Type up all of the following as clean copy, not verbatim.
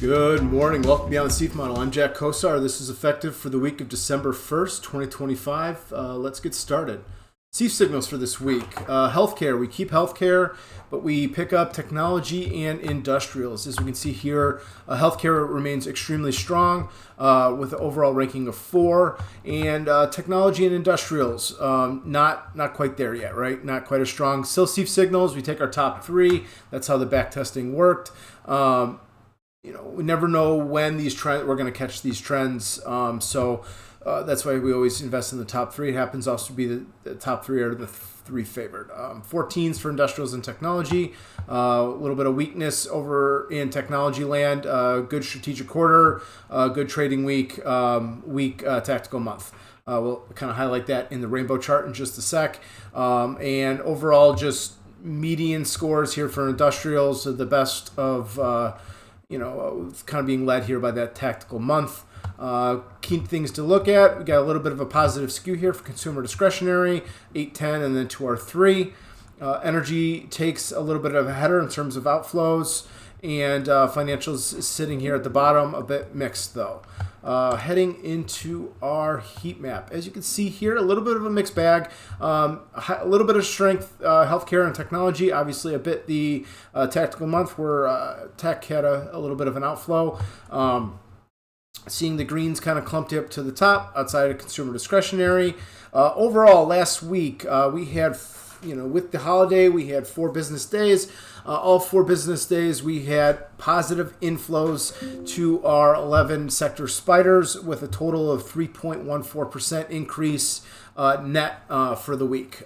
Good morning. Welcome beyond the SEAF model. I'm Jack Kosar. This is effective for the week of December 1st, 2025. Let's get started. SEAF signals for this week. Healthcare. We keep healthcare, but we pick up technology and industrials. As we can see here, healthcare remains extremely strong with an overall ranking of 4. And technology and industrials, not quite there yet, right? Not quite as strong. Still SEAF signals. We take our top 3. That's how the back testing worked. We never know when these trends we're going to catch these trends. So that's why we always invest in the top 3. It happens also to be the top 3 are the 3 favored. 14s for industrials and technology. A little bit of weakness over in technology land. Good strategic quarter. Good trading week. Weak tactical month. We'll kind of highlight that in the rainbow chart in just a sec. And overall, just median scores here for industrials. The best of kind of being led here by that tactical month. Key things to look at. We got a little bit of a positive skew here for consumer discretionary, 8, 10, and then to our 3. Energy takes a little bit of a header in terms of outflows, and financials is sitting here at the bottom, a bit mixed though. Heading into our heat map. As you can see here, a little bit of a mixed bag. A little bit of strength, healthcare and technology. Obviously, a bit the tactical month where tech had a little bit of an outflow. Seeing the greens kind of clumped up to the top outside of consumer discretionary. Overall, last week we had, with the holiday, we had 4 business days. All 4 business days, we had positive inflows to our 11 sector spiders with a total of 3.14% increase net for the week.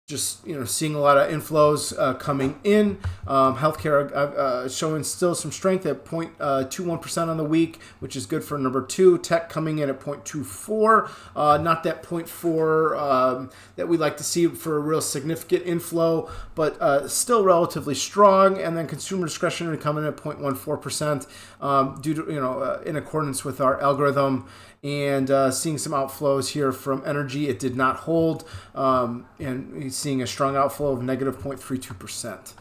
Just seeing a lot of inflows coming in. Healthcare showing still some strength at 0.21% on the week, which is good for number 2. Tech coming in at 0.24, not that 0.4 that we'd like to see for a real significant inflow, but still relatively strong. And then consumer discretionary coming in at 0.14% due to in accordance with our algorithm. And seeing some outflows here from energy. It did not hold, and seeing a strong outflow of negative 0.32%.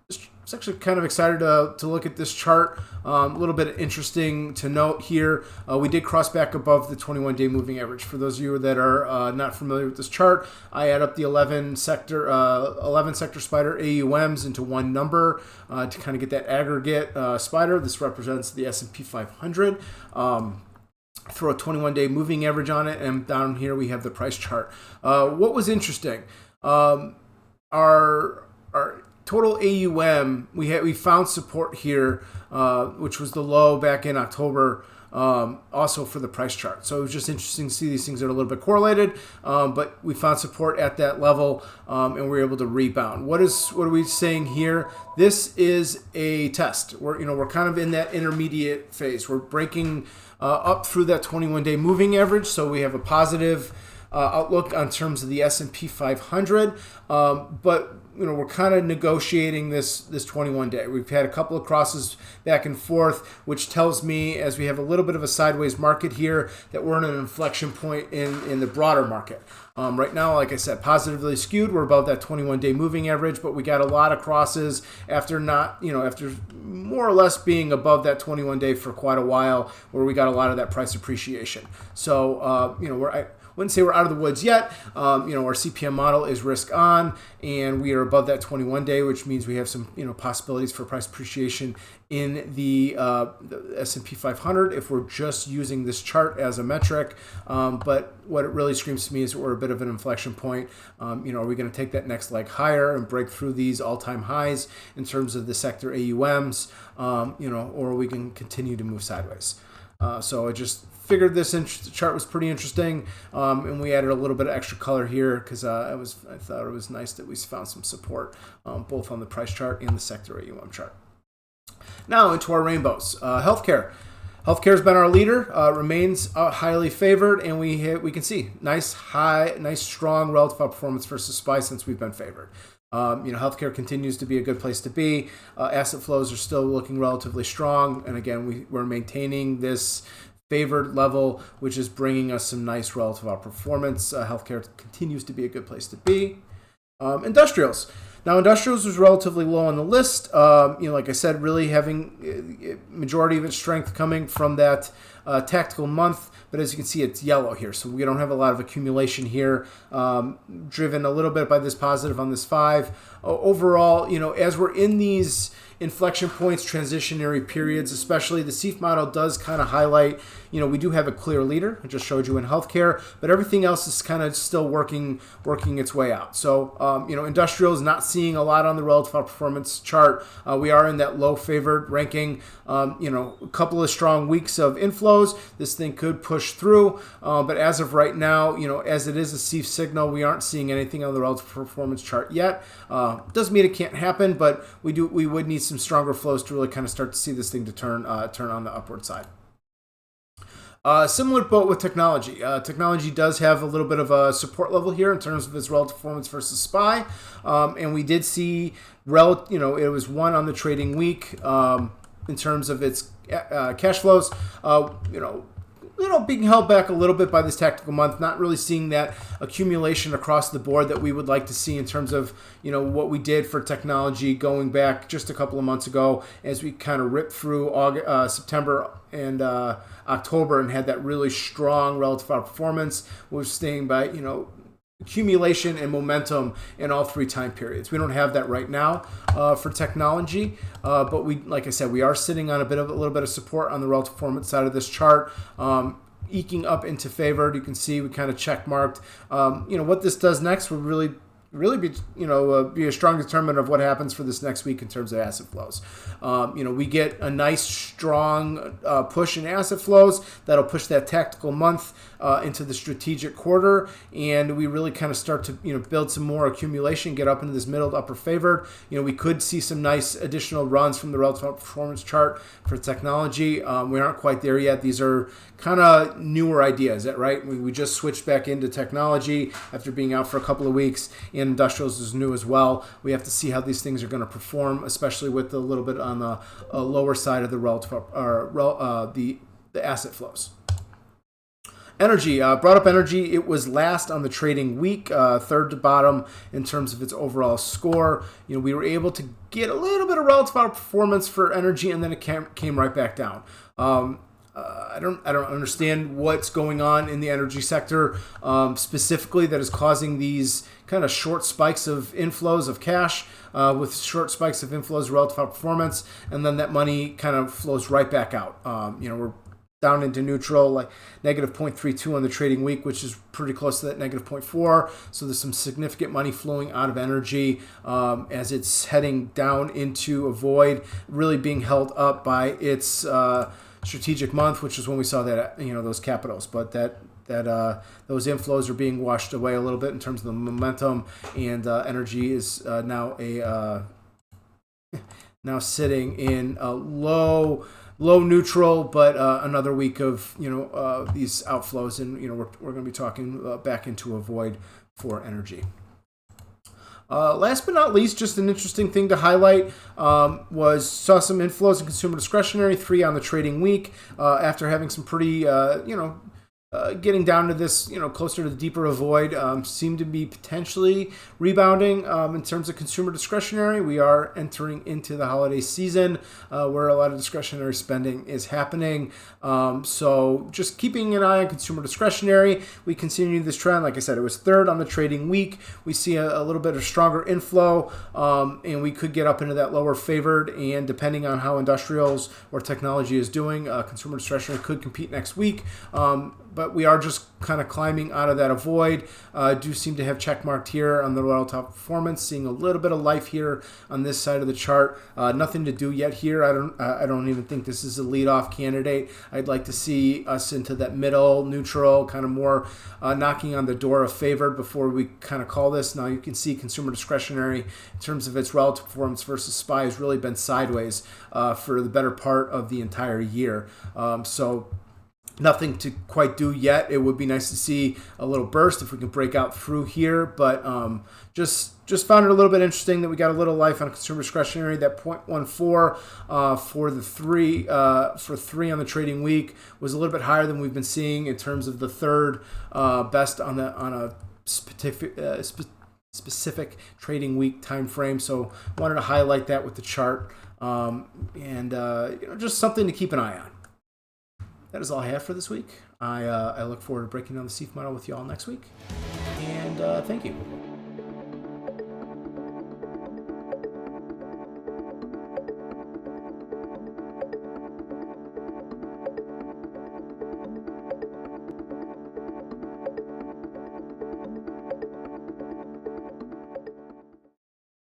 It's actually kind of excited to look at this chart. A little bit interesting to note here. We did cross back above the 21-day moving average. For those of you that are not familiar with this chart, I add up the 11 sector spider AUMs into one number to kind of get that aggregate spider. This represents the S&P 500. Throw a 21-day moving average on it, and down here we have the price chart. What was interesting, our total AUM, we found support here, which was the low back in October, also for the price chart. So it was just interesting to see these things are a little bit correlated, but we found support at that level, and we were able to rebound. What are we saying here? This is a test. We're kind of in that intermediate phase. We're breaking up through that 21-day moving average, so we have a positive outlook on terms of the S&P 500, but we're kind of negotiating this 21-day. We've had a couple of crosses back and forth, which tells me, as we have a little bit of a sideways market here, that we're in an inflection point in the broader market. Right now, like I said, positively skewed. We're above that 21-day moving average, but we got a lot of crosses after after more or less being above that 21-day for quite a while, where we got a lot of that price appreciation. So, I wouldn't say we're out of the woods yet. Our CPM model is risk on, and we are above that 21-day, which means we have some possibilities for price appreciation in the S&P 500 if we're just using this chart as a metric. But what it really screams to me is that we're a bit of an inflection point. Are we going to take that next leg higher and break through these all-time highs in terms of the sector AUMs, or we can continue to move sideways? So I just figured this chart was pretty interesting, and we added a little bit of extra color here because I thought it was nice that we found some support both on the price chart and the sector AUM chart. Now into our rainbows. Healthcare. Healthcare has been our leader, remains highly favored, and we can see nice strong relative outperformance versus SPY since we've been favored. Healthcare continues to be a good place to be. Asset flows are still looking relatively strong, and again, we're maintaining this favored level, which is bringing us some nice relative outperformance. Healthcare continues to be a good place to be. Industrials. Now, industrials was relatively low on the list. Like I said, really having majority of its strength coming from that tactical month. But as you can see, it's yellow here, so we don't have a lot of accumulation here, driven a little bit by this positive on this 5. Overall, as we're in these inflection points, transitionary periods, especially the SEAF model does kind of highlight, we do have a clear leader. I just showed you in healthcare, but everything else is kind of still working its way out. So, industrial is not seeing a lot on the relative outperformance chart. We are in that low favored ranking. A couple of strong weeks of inflows. This thing could push through, but as of right now, as it is a SEAF signal, we aren't seeing anything on the relative performance chart yet. Doesn't mean it can't happen, but we would need some stronger flows to really kind of start to see this thing to turn on the upward side. Similar boat with technology. Technology does have a little bit of a support level here in terms of its relative performance versus SPY, and we did see it was 1 on the trading week in terms of its cash flows. Being held back a little bit by this tactical month, not really seeing that accumulation across the board that we would like to see in terms of, what we did for technology going back just a couple of months ago as we kind of ripped through September and October and had that really strong relative outperformance. We're staying by, accumulation and momentum in all 3 time periods. We don't have that right now for technology, but like I said, we are sitting on a little bit of support on the relative performance side of this chart, eking up into favored. You can see we kind of check marked. What this does next will really be a strong determinant of what happens for this next week in terms of asset flows. We get a nice strong push in asset flows that'll push that tactical month into the strategic quarter, and we really kind of start to build some more accumulation, get up into this middle to upper favored. We could see some nice additional runs from the relative performance chart for technology. We aren't quite there yet. These are kind of newer ideas, right? We just switched back into technology after being out for a couple of weeks, and industrials is new as well. We have to see how these things are going to perform, especially with a little bit on the lower side of the relative the asset flows. Energy, brought up energy. It was last on the trading week, third to bottom in terms of its overall score. We were able to get a little bit of relative outperformance for energy, and then it came right back down. I don't understand what's going on in the energy sector specifically that is causing these kind of short spikes of inflows of cash with short spikes of inflows relative outperformance, and then that money kind of flows right back out. We're down into neutral, like negative 0.32 on the trading week, which is pretty close to that negative 0.4. So there's some significant money flowing out of energy as it's heading down into a void, really being held up by its strategic month, which is when we saw that those capitals, but those inflows are being washed away a little bit in terms of the momentum, and energy is now sitting in a low neutral, but another week of these outflows, and we're going to be talking back into a void for energy. Last but not least, just an interesting thing to highlight saw some inflows in consumer discretionary, 3 on the trading week after having some pretty getting down to this, closer to the deeper void, seem to be potentially rebounding in terms of consumer discretionary. We are entering into the holiday season where a lot of discretionary spending is happening. So just keeping an eye on consumer discretionary. We continue this trend. Like I said, it was third on the trading week. We see a little bit of stronger inflow, and we could get up into that lower favored. And depending on how industrials or technology is doing, consumer discretionary could compete next week. But we are just kind of climbing out of that void. Do seem to have check marked here on the relative performance, seeing a little bit of life here on this side of the chart. Nothing to do yet here. I don't even think this is a leadoff candidate. I'd like to see us into that middle, neutral, kind of more knocking on the door of favored before we kind of call this. Now you can see consumer discretionary in terms of its relative performance versus SPY has really been sideways for the better part of the entire year. So nothing to quite do yet. It would be nice to see a little burst if we can break out through here, but just found it a little bit interesting that we got a little life on consumer discretionary. That 0.14 for the 3 on the trading week was a little bit higher than we've been seeing in terms of the third best on a specific trading week time frame. So wanted to highlight that with the chart, and just something to keep an eye on. That is all I have for this week. I look forward to breaking down the SEAF model with you all next week. And thank you.